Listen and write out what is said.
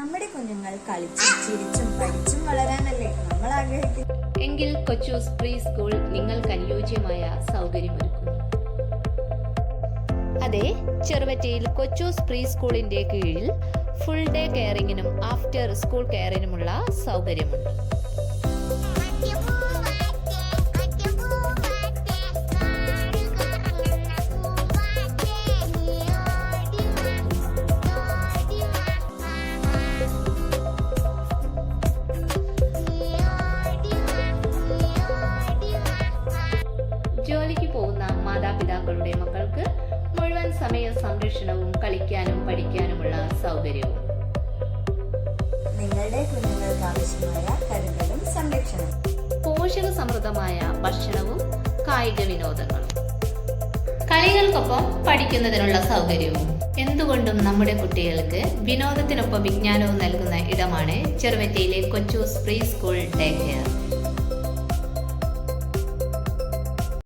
നമ്മുടെ കുഞ്ഞുങ്ങൾ കളിച്ചും ചിരിച്ചും പഠിച്ചും വളരാനല്ലേ നമ്മൾ ആഗ്രഹിക്കുന്നു. എങ്കിൽ കൊച്ചൂസ് പ്രീ സ്കൂൾ നിങ്ങൾക്ക് അനുയോജ്യമായ സൗകര്യമൊരുക്കുന്നു. അതെ, ചെറുവറ്റയിൽ കൊച്ചൂസ് പ്രീ സ്കൂളിന്റെ കീഴിൽ ഫുൾ ഡേ കെയറിങ്ങിനും ആഫ്റ്റർ സ്കൂൾ കെയറിനുമുള്ള സൗകര്യമുണ്ട്. ജോലിക്ക് പോകുന്ന മാതാപിതാക്കളുടെ മക്കൾക്ക് മുഴുവൻ സമയ സംരക്ഷണവും കളിക്കാനും പഠിക്കാനുമുള്ള സൗകര്യവും. നിങ്ങളുടെ കുഞ്ഞുങ്ങൾക്ക് ആവശ്യമായ കരുതലും സംരക്ഷണവും, പോഷക സമൃദ്ധമായ ഭക്ഷണവും കായിക വിനോദങ്ങളും, കളികൾക്കൊപ്പം പഠിക്കുന്നതിനുള്ള സൗകര്യവും. എന്തുകൊണ്ടും നമ്മുടെ കുട്ടികൾക്ക് വിനോദത്തിനൊപ്പം വിജ്ഞാനവും നൽകുന്ന ഇടമാണ് ചെറുവറ്റയിലെ Kochus pre school day care.